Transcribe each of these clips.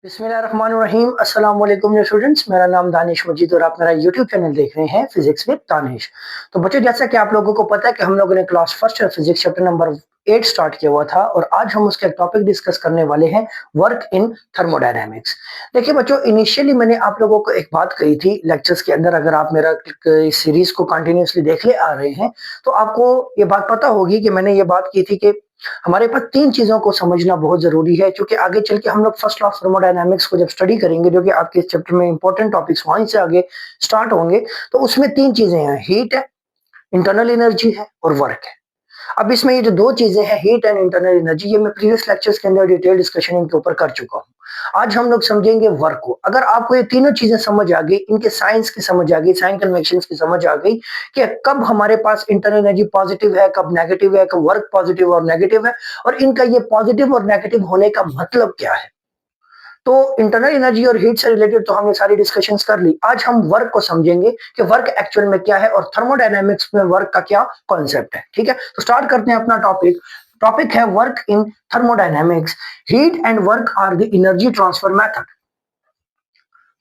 बिस्मिल्लाहिर्रहमानिर्रहीम अस्सलाम वालेकुम स्टूडेंट्स। मेरा नाम दानिश मजीद और आप मेरा यूट्यूब चैनल देख रहे हैं फिजिक्स विद दानिश। तो बच्चों, जैसा कि आप लोगों को पता है कि हम लोगों ने class first physics chapter number 8 start किया हुआ था और आज हम उसका टॉपिक डिस्कस करने वाले हैं, वर्क इन थर्मोडायनेमिक्स। देखिए बच्चों, इनिशियली मैंने आप लोगों को एक बात कही थी लेक्चर्स के अंदर, अगर आप मेरा इस सीरीज को कंटिन्यूसली देख ले आ रहे हैं तो आपको ये बात पता होगी कि मैंने ये बात की थी कि हमारे पास तीन चीजों को समझना बहुत जरूरी है, क्योंकि आगे चल के हम लोग फर्स्ट लॉ ऑफ थर्मोडायनामिक्स को जब स्टडी करेंगे, जो कि आपके इस चैप्टर में इंपॉर्टेंट टॉपिक्स वहीं से आगे स्टार्ट होंगे, तो उसमें तीन चीजें हैं, हीट है, इंटरनल एनर्जी है और वर्क है। अब इसमें ये जो दो चीजें हैं, हीट एंड इंटरनल एनर्जी, ये मैं प्रीवियस लेक्चर्स के अंदर डिटेल डिस्कशन इनके ऊपर कर चुका हूँ। आज हम लोग समझेंगे वर्क को। अगर आपको ये तीनों चीजें समझ आ गई, इनके साइंस की समझ आ गई, साइन कन्वेंशंस की समझ आ गई कि कब हमारे पास इंटरनल एनर्जी पॉजिटिव है, कब नेगेटिव है, कब वर्क पॉजिटिव और नेगेटिव है, और इनका ये पॉजिटिव और नेगेटिव होने का मतलब क्या है, तो इंटरनल एनर्जी और हीट से रिलेटेड तो हमने सारी डिस्कशंस कर ली। आज हम वर्क को समझेंगे कि वर्क एक्चुअल में क्या है और थर्मोडायनामिक्स में वर्क का क्या कॉन्सेप्ट है। ठीक है, तो स्टार्ट करते हैं अपना टॉपिक। टॉपिक है work in thermodynamics. Heat and work are the energy transfer method.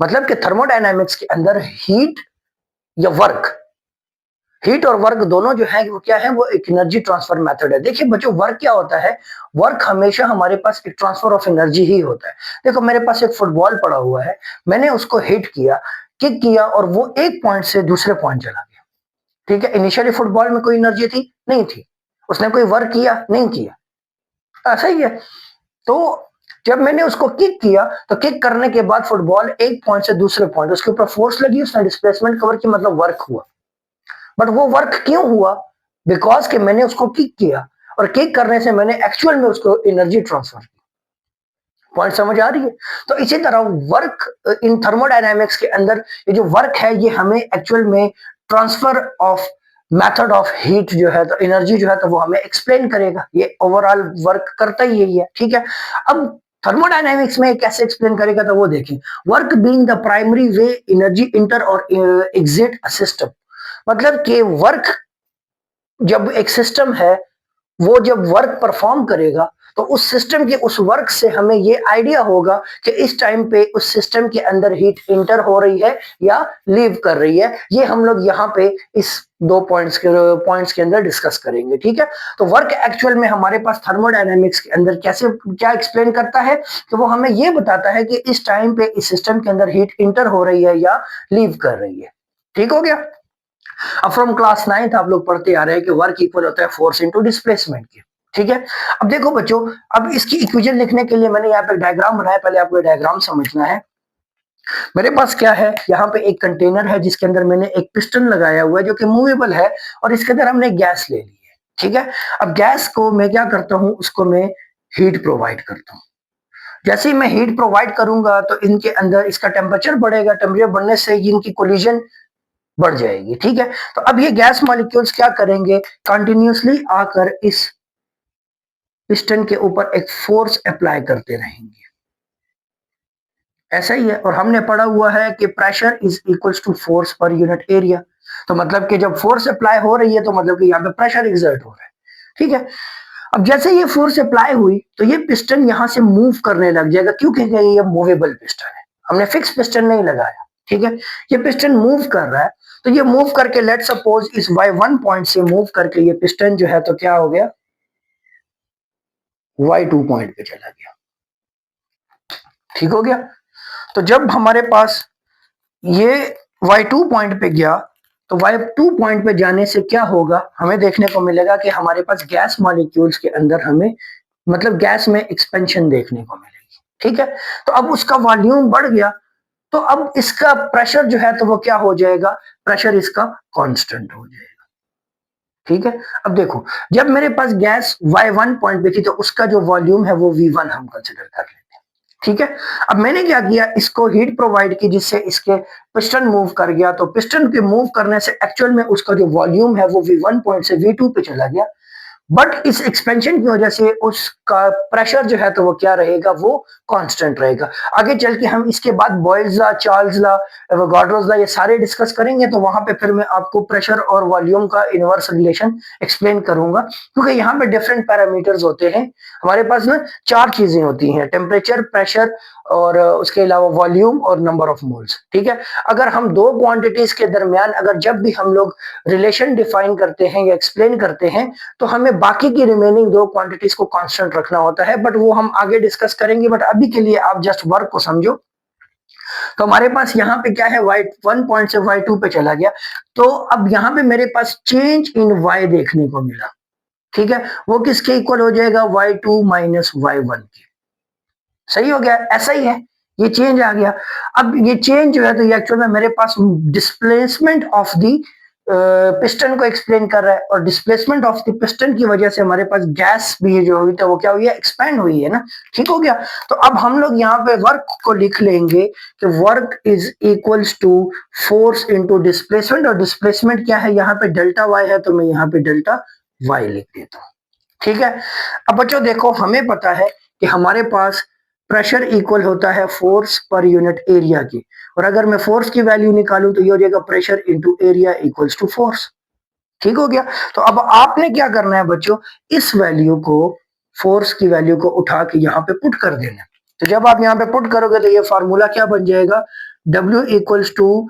मतलब कि थर्मोडायनामिक्स के अंदर हीट या वर्क, हीट और वर्क दोनों जो है वो क्या है, वो एक एनर्जी ट्रांसफर मेथड है। देखिए बच्चों, वर्क क्या होता है, वर्क हमेशा हमारे पास एक ट्रांसफर ऑफ एनर्जी ही होता है। देखो मेरे पास एक फुटबॉल पड़ा हुआ है, मैंने उसको हिट किया, किक किया और वो एक पॉइंट से दूसरे पॉइंट चला गया। ठीक है, इनिशियली फुटबॉल में कोई एनर्जी थी नहीं थी, उसने कोई वर्क किया नहीं किया, ऐसा ही है। तो जब मैंने उसको किक किया तो किक करने के बाद फुटबॉल एक पॉइंट से दूसरे पॉइंट, उसके ऊपर फोर्स लगी, उसने डिस्प्लेसमेंट कवर की, मतलब वर्क हुआ। बट वो वर्क क्यों हुआ, बिकॉज कि मैंने उसको किक किया और किक करने से मैंने एक्चुअल में उसको एनर्जी ट्रांसफर की। पॉइंट समझ आ रही है? तो इसी तरह वर्क इन थर्मोडायनामिक्स के अंदर ये जो वर्क है, ये हमें एक्चुअल में transfer of method of heat जो है, तो एनर्जी जो है, तो वो हमें एक्सप्लेन करेगा। ये ओवरऑल वर्क करता ही यही है। ठीक है, अब थर्मोडायनामिक्स में कैसे एक्सप्लेन करेगा, तो वो देखें। Work being the primary way energy inter और एग्जिट अ सिस्टम। मतलब कि वर्क, जब एक सिस्टम है वो जब वर्क परफॉर्म करेगा तो उस सिस्टम के उस वर्क से हमें ये आइडिया होगा कि इस टाइम पे उस सिस्टम के अंदर हीट इंटर हो रही है या लीव कर रही है। ये हम लोग यहाँ पे इस दो पॉइंट्स के अंदर डिस्कस करेंगे। ठीक है, तो वर्क एक्चुअल में हमारे पास थर्मोडायनेमिक्स के अंदर कैसे क्या एक्सप्लेन करता है कि वो हमें ये बताता है कि इस टाइम पे इस सिस्टम के अंदर हीट इंटर हो रही है या लीव कर रही है। ठीक हो गया। अब फ्रॉम क्लास 9 आप लोग पढ़ते आ रहे हैं कि वर्क इक्वल होता है फोर्स इनटू डिस्प्लेसमेंट के। ठीक है, अब देखो बच्चों, अब इसकी इक्वेशन लिखने के लिए मैंने यहाँ पे डायग्राम बनाया, पहले आपको डायग्राम समझना है। मेरे पास क्या है, यहाँ पे एक कंटेनर है जिसके अंदर मैंने एक पिस्टन लगाया हुआ है जो कि मूवेबल है, और इसके अंदर हमने गैस ले ली है। ठीक है, अब गैस को मैं क्या करता हूँ, उसको मैं हीट प्रोवाइड करता हूँ। जैसे ही मैं हीट प्रोवाइड करूंगा तो इनके अंदर इसका टेम्परेचर बढ़ेगा, टेम्परेचर बढ़ने से इनकी कोलिजन बढ़ जाएगी। ठीक है, तो अब ये गैस मॉलिक्यूल्स क्या करेंगे, कंटिन्यूसली आकर इस पिस्टन के ऊपर एक फोर्स अप्लाई करते रहेंगे। ऐसा ही है, और हमने पढ़ा हुआ है कि pressure is equals to force per unit area. तो मतलब कि जब फोर्स अप्लाई हो रही है तो मतलब कि यहाँ पे प्रेशर एग्जर्ट हो रहा है। ठीक है, अब जैसे ये फोर्स अप्लाई हुई तो ये पिस्टन यहां से मूव करने लग जाएगा, क्योंकि ये मूवेबल पिस्टन है, हमने फिक्स पिस्टन नहीं लगाया। ठीक है, ये पिस्टन मूव कर रहा है, तो ये मूव करके लेट सपोज इस y1 पॉइंट से मूव करके ये पिस्टन जो है तो क्या हो गया, y2 पॉइंट पे चला गया। ठीक हो गया, तो जब हमारे पास ये y2 पॉइंट पे गया तो y2 पॉइंट पे जाने से क्या होगा, हमें देखने को मिलेगा कि हमारे पास गैस मॉलिक्यूल्स के अंदर हमें, मतलब गैस में एक्सपेंशन देखने को मिलेगी। ठीक है, तो अब उसका वॉल्यूम बढ़ गया, तो अब इसका प्रेशर जो है तो वो क्या हो जाएगा, प्रेशर इसका कांस्टेंट हो जाएगा। ठीक है, अब देखो, जब मेरे पास गैस y1 पॉइंट पे थी तो उसका जो वॉल्यूम है वो v1 हम कंसिडर कर लेते हैं। ठीक है, अब मैंने क्या किया, इसको हीट प्रोवाइड की जिससे इसके पिस्टन मूव कर गया, तो पिस्टन के मूव करने से एक्चुअल में उसका जो वॉल्यूम है वो v1 पॉइंट से v2 पे चला गया। बट इस एक्सपेंशन की वजह से उसका प्रेशर जो है तो वो क्या रहेगा, वो कांस्टेंट रहेगा। आगे चल के हम इसके बाद Boyle's law, Charles law, Avogadro's law ये सारे डिस्कस करेंगे, तो वहां पे फिर मैं आपको प्रेशर और वॉल्यूम का इनवर्स रिलेशन एक्सप्लेन करूंगा, क्योंकि यहाँ पे डिफरेंट पैरामीटर्स होते हैं। हमारे पास ना चार चीजें होती हैं, टेम्परेचर, प्रेशर और उसके अलावा वॉल्यूम और नंबर ऑफ मोल्स। ठीक है, अगर हम दो क्वांटिटीज के दरमियान अगर जब भी हम लोग रिलेशन डिफाइन करते हैं या एक्सप्लेन करते हैं, तो हमें बाकी की रिमेनिंग दो क्वांटिटीज को कांस्टेंट रखना होता है, बट वो हम आगे डिस्कस करेंगे। बट अभी के लिए आप जस्ट वर्क को समझो। तो हमारे पास यहाँ पे क्या है, y1 पॉइंट से y2 पे चला गया, तो अब यहाँ पे मेरे पास चेंज इन y देखने को मिला। ठीक है, वो किसके इक्वल हो जाएगा, y2 माइनस y1 के। सही हो गया, ऐसा ही है, ये चेंज आ गया। अब ये चेंज जो है तो ये एक्चुअल में मेरे पास डिस्प्लेसमेंट ऑफ दी पिस्टन को एक्सप्लेन कर रहा है, और डिस्प्लेसमेंट ऑफ द पिस्टन की वजह से हमारे पास गैस भी जो हुई, तो वो क्या हुई है, एक्सपैंड हुई है ना। ठीक हो गया। तो अब हम लोग यहाँ पे वर्क को लिख लेंगे कि work is equals to force into displacement, और डिस्प्लेसमेंट क्या है, यहाँ पे डेल्टा वाई है, तो मैं यहाँ पे डेल्टा वाई लिख देता हूँ। ठीक है, अब बच्चों देखो, हमें पता है कि हमारे पास प्रेशर इक्वल होता है फोर्स पर यूनिट एरिया की, और अगर मैं फोर्स की वैल्यू निकालूं तो ये हो जाएगा pressure into area equals to force. ठीक हो गया। तो अब आपने क्या करना है बच्चों, इस वैल्यू को, फोर्स की वैल्यू को उठा के यहाँ पे पुट कर देना। तो जब आप यहाँ पे पुट करोगे तो ये फॉर्मूला क्या बन जाएगा, W equals to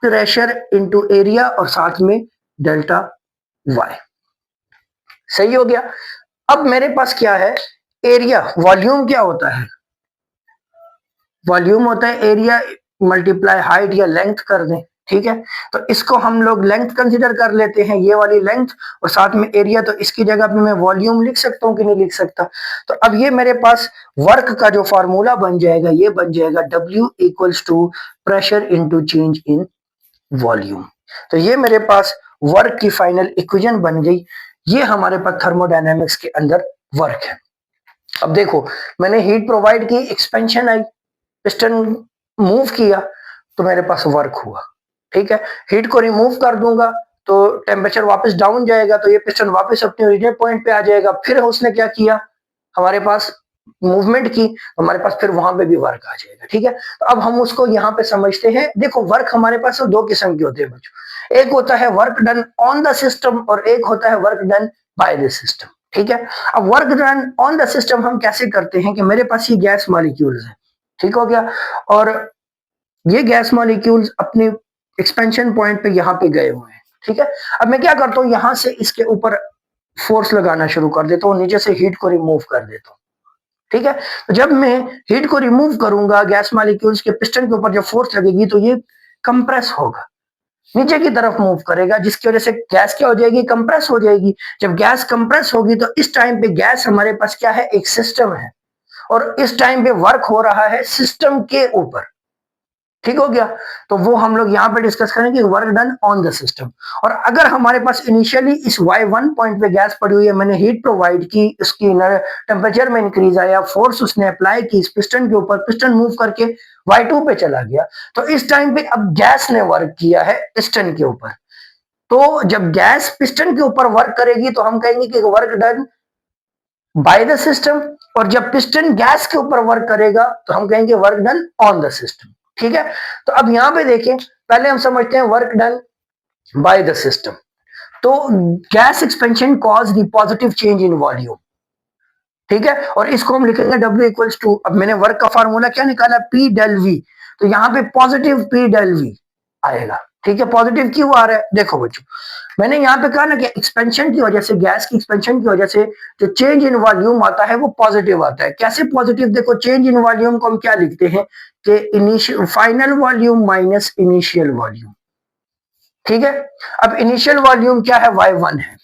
pressure into area और साथ में डेल्टा वाई। सही हो गया। अब मेरे पास क्या है, एरिया, वॉल्यूम क्या होता है, वॉल्यूम होता है एरिया मल्टीप्लाई हाइट या लेंथ कर दें। ठीक है, तो इसको हम लोग लेंथ कंसीडर कर लेते हैं, ये वाली लेंथ, और साथ में एरिया, तो इसकी जगह पे मैं वॉल्यूम लिख सकता हूँ कि नहीं लिख सकता। तो अब ये मेरे पास वर्क का जो फॉर्मूला बन जाएगा, ये बन जाएगा W equals to pressure into change in volume. तो ये मेरे पास वर्क की फाइनल इक्वेशन बन गई। ये हमारे पास थर्मोडायनेमिक्स के अंदर वर्क है। अब देखो, मैंने हीट प्रोवाइड की, एक्सपेंशन आई, पिस्टन मूव किया, तो मेरे पास वर्क हुआ। ठीक है, हीट को रिमूव कर दूंगा तो टेम्परेचर वापस डाउन जाएगा, तो ये पिस्टन वापस अपने ओरिजिनल पॉइंट पे आ जाएगा। फिर उसने क्या किया, हमारे पास मूवमेंट की, हमारे पास फिर वहां पे भी वर्क आ जाएगा। ठीक है, तो अब हम उसको यहाँ पे समझते हैं। देखो, वर्क हमारे पास दो किस्म के होते हैं बच्चों, एक होता है work done on the system और एक होता है work done by the system. ठीक है, अब work done on the system हम कैसे करते हैं कि मेरे पास ये गैस मॉलिक्यूल्स है। ठीक हो गया, और ये गैस मॉलिक्यूल्स अपने एक्सपेंशन पॉइंट पे यहाँ पे गए हुए हैं। ठीक है, अब मैं क्या करता हूँ, यहाँ से इसके ऊपर फोर्स लगाना शुरू कर देता हूँ, नीचे से हीट को रिमूव कर देता हूँ। ठीक है, तो जब मैं हीट को रिमूव करूंगा, गैस मॉलिक्यूल्स के पिस्टन के ऊपर जब फोर्स लगेगी तो ये कंप्रेस होगा, नीचे की तरफ मूव करेगा, जिसकी वजह से गैस क्या हो जाएगी, कंप्रेस हो जाएगी। जब गैस कंप्रेस होगी तो इस टाइम पे गैस हमारे पास क्या है, एक सिस्टम है, और इस टाइम पे वर्क हो रहा है सिस्टम के ऊपर। ठीक हो गया, तो वो हम लोग यहाँ पे डिस्कस करेंगे, work done on the system. और अगर हमारे पास इनिशियली इस y1 पॉइंट पे गैस पड़ी हुई है, मैंने हीट प्रोवाइड की, इसकी टेम्परेचर में इंक्रीज आया, फोर्स उसने अप्लाई की इस पिस्टन के ऊपर, पिस्टन मूव करके y2 पे चला गया, तो इस टाइम पे अब गैस ने वर्क किया है पिस्टन के ऊपर। तो जब गैस पिस्टन के ऊपर वर्क करेगी तो हम कहेंगे कि work done by the system, और जब पिस्टन गैस के ऊपर वर्क करेगा तो हम कहेंगे work done on the system. ठीक है, तो अब यहां पे देखें, पहले हम समझते हैं work done by the system. तो gas expansion cause the positive change in volume. ठीक है, और इसको हम लिखेंगे W इक्वल्स टू, अब मैंने वर्क का फार्मूला क्या निकाला, P डेल V, तो यहाँ पे पॉजिटिव P डेल V आएगा। ठीक है, पॉजिटिव क्यों आ रहा है, देखो बच्चों, मैंने यहाँ पे कहा ना कि एक्सपेंशन की वजह से, गैस की एक्सपेंशन की वजह से जो चेंज इन वॉल्यूम आता है वो पॉजिटिव आता है। कैसे पॉजिटिव, देखो, चेंज इन वॉल्यूम को हम क्या लिखते हैं कि initial final volume minus initial volume. ठीक है, अब इनिशियल वॉल्यूम क्या है, y1 है,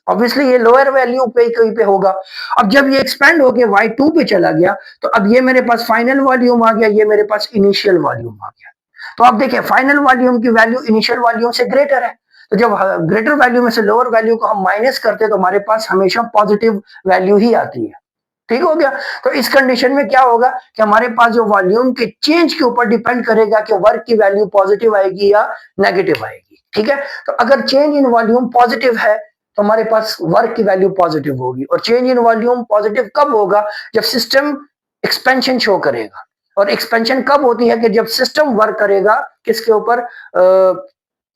ऑब्वियसली ये लोअर वैल्यू पे कहीं पे होगा। अब जब ये एक्सपेंड होके y2 पे चला गया तो अब ये मेरे पास फाइनल वॉल्यूम आ गया, ये मेरे पास इनिशियल वॉल्यूम आ गया। तो आप देखिए, फाइनल वॉल्यूम की वैल्यू इनिशियल वॉल्यूम से ग्रेटर है, तो जब ग्रेटर वैल्यू में से लोअर वैल्यू को हम माइनस करते हैं तो हमारे पास हमेशा पॉजिटिव वैल्यू ही आती है। ठीक हो गया, तो इस कंडीशन में क्या होगा कि हमारे पास जो वॉल्यूम के चेंज के ऊपर डिपेंड करेगा कि वर्क की वैल्यू पॉजिटिव आएगी या नेगेटिव आएगी। ठीक है, तो अगर चेंज इन वॉल्यूम पॉजिटिव है तो हमारे पास वर्क की वैल्यू पॉजिटिव होगी। और चेंज इन वॉल्यूम पॉजिटिव कब होगा? जब सिस्टम एक्सपेंशन शो करेगा। और एक्सपेंशन कब होती है? कि जब सिस्टम वर्क करेगा किसके ऊपर?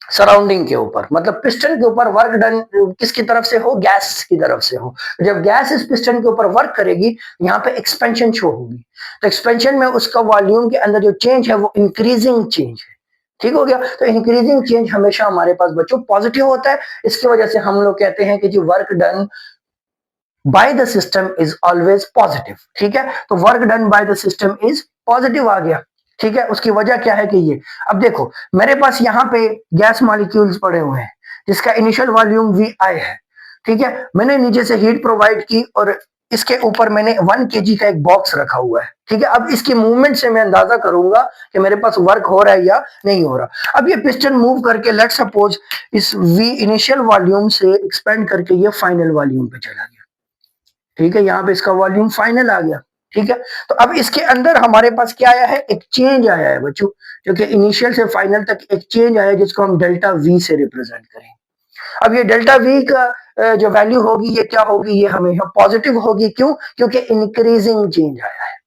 सराउंडिंग के ऊपर, मतलब पिस्टन के ऊपर वर्क डन किसकी तरफ से हो? गैस की तरफ से हो। जब गैस इस पिस्टन के ऊपर वर्क करेगी, यहाँ पे एक्सपेंशन शो होगी। तो एक्सपेंशन में उसका वॉल्यूम के अंदर जो चेंज है वो इंक्रीजिंग चेंज है। ठीक हो गया? तो इंक्रीजिंग चेंज हमेशा हमारे पास बच्चों पॉजिटिव होता है। इसकी वजह से हम लोग कहते हैं कि जी work done by the system is always positive. ठीक है, तो work done by the system is positive आ गया। ठीक है, उसकी वजह क्या है कि ये, अब देखो मेरे पास यहाँ पे गैस मॉलिक्यूल्स पड़े हुए हैं जिसका इनिशियल वॉल्यूम वी आई है। ठीक है, मैंने नीचे से हीट प्रोवाइड की और इसके ऊपर मैंने 1 kg का एक बॉक्स रखा हुआ है। ठीक है, अब इसकी मूवमेंट से मैं अंदाजा करूंगा कि मेरे पास वर्क हो रहा है या नहीं हो रहा। अब ये पिस्टन मूव करके लेट सपोज इस वी इनिशियल वॉल्यूम से एक्सपेंड करके ये फाइनल वॉल्यूम पे चला गया। ठीक है, यहाँ पे इसका वॉल्यूम फाइनल आ गया। ठीक है, तो अब इसके अंदर हमारे पास क्या आया है? एक चेंज आया है बच्चों, क्योंकि इनिशियल से फाइनल तक एक चेंज आया है जिसको हम डेल्टा वी से रिप्रेजेंट करें। अब ये डेल्टा वी का जो वैल्यू होगी ये क्या होगी? ये हमेशा पॉजिटिव होगी। क्यों? क्योंकि इंक्रीजिंग चेंज आया है।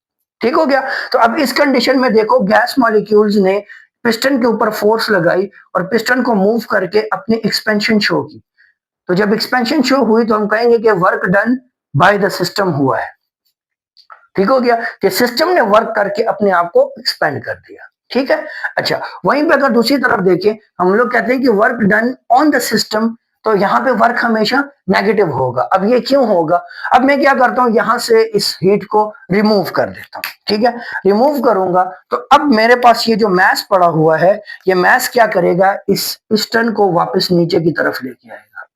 ठीक हो गया? तो अब इस कंडीशन में देखो गैस मॉलिक्यूल्स ने पिस्टन के ऊपर फोर्स लगाई और पिस्टन को मूव करके अपनी एक्सपेंशन शो की। तो जब एक्सपेंशन शो हुई तो हम कहेंगे कि work done by the system हुआ है। ठीक हो गया कि सिस्टम ने वर्क करके अपने आप को एक्सपेंड कर दिया। ठीक है, अच्छा वहीं पे अगर दूसरी तरफ देखें, हम लोग कहते हैं कि work done on the system, तो यहाँ पे वर्क हमेशा नेगेटिव होगा। अब ये क्यों होगा? अब मैं क्या करता हूं, यहां से इस हीट को रिमूव कर देता हूं। ठीक है, रिमूव करूंगा तो अब मेरे पास ये जो मैस पड़ा हुआ है, ये मैस क्या करेगा? इस पिस्टन को वापस नीचे की तरफ लेके आएगा,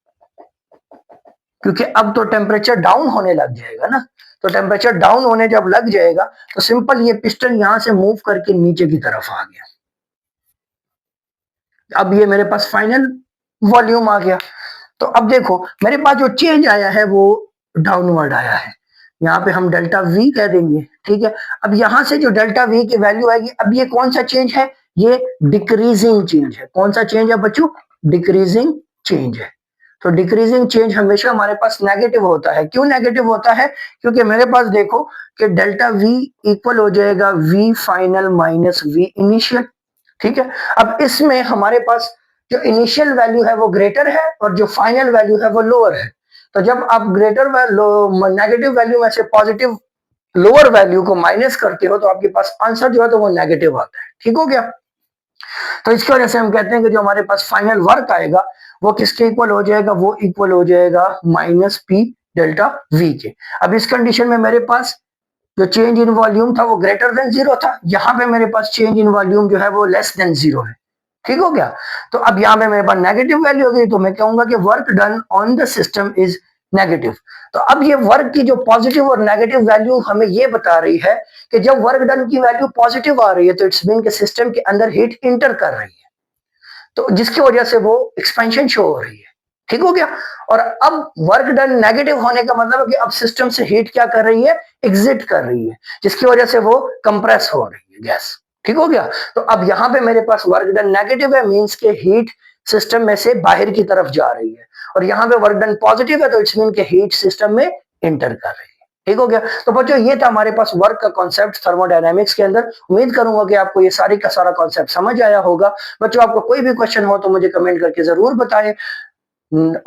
क्योंकि अब तो टेम्परेचर डाउन होने लग जाएगा ना। तो टेम्परेचर डाउन होने जब लग जाएगा तो सिंपल ये पिस्टन यहां से मूव करके नीचे की तरफ आ गया। अब ये मेरे पास फाइनल वॉल्यूम आ गया। तो अब देखो मेरे पास जो चेंज आया है वो डाउनवर्ड आया है। यहाँ पे हम डेल्टा वी कह देंगे। ठीक है, अब यहां से जो डेल्टा वी की वैल्यू आएगी, अब ये कौन सा चेंज है? ये डिक्रीजिंग चेंज है। कौन सा चेंज है बच्चों? डिक्रीजिंग चेंज है। तो डिक्रीजिंग चेंज हमेशा हमारे पास नेगेटिव होता है। क्यों नेगेटिव होता है? क्योंकि मेरे पास देखो कि डेल्टा वी इक्वल हो जाएगा V final minus V initial. ठीक है, अब इसमें हमारे पास जो इनिशियल वैल्यू है वो ग्रेटर है और जो फाइनल वैल्यू है वो लोअर है। तो जब आप ग्रेटर नेगेटिव वैल्यू में से पॉजिटिव लोअर वैल्यू को माइनस करते हो तो आपके पास आंसर जो है तो वो नेगेटिव आता है। ठीक हो गया? तो इसकी वजह से हम कहते हैं कि जो हमारे पास फाइनल वर्क आएगा वो किसके इक्वल हो जाएगा? वो इक्वल हो जाएगा माइनस पी डेल्टा वी के। अब इस कंडीशन में मेरे पास जो चेंज इन वॉल्यूम था वो ग्रेटर देन जीरो था, यहाँ पे मेरे पास चेंज इन वॉल्यूम जो है वो लेस देन जीरो है। ठीक हो गया? तो अब यहाँ पे मेरे पास नेगेटिव वैल्यू हो गई, तो मैं कहूंगा कि work done on the system is negative. तो अब ये वर्क की जो पॉजिटिव और नेगेटिव वैल्यू हमें ये बता रही है कि जब वर्क डन की वैल्यू पॉजिटिव आ रही है तो इट्स मीन के सिस्टम के अंदर हीट इंटर कर रही है, तो जिसकी वजह से वो एक्सपेंशन शो हो रही है। ठीक हो गया? और अब वर्क डन नेगेटिव होने का मतलब है कि अब सिस्टम से हीट क्या कर रही है? एग्जिट कर रही है, जिसकी वजह से वो कंप्रेस हो रही है गैस। ठीक हो गया? तो अब यहाँ पे मेरे पास वर्क डन नेगेटिव है, मींस के हीट सिस्टम में से बाहर की तरफ जा रही है, और यहाँ पे वर्क डन पॉजिटिव है तो इट्स मीन के हीट सिस्टम में इंटर कर रही है। ठीक हो गया? तो बच्चों ये था हमारे पास वर्क का कॉन्सेप्ट थर्मोडायनामिक्स के अंदर। उम्मीद करूंगा कि आपको ये सारी का सारा कॉन्सेप्ट समझ आया होगा। बच्चों आपको कोई भी क्वेश्चन हो तो मुझे कमेंट करके जरूर बताएं।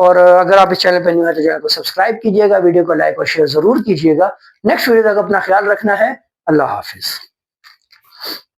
और अगर आप इस चैनल पर न्यू है तो चैनल को सब्सक्राइब कीजिएगा, वीडियो को लाइक और शेयर जरूर कीजिएगा। नेक्स्ट वीडियो तक अपना ख्याल रखना है। अल्लाह हाफिज।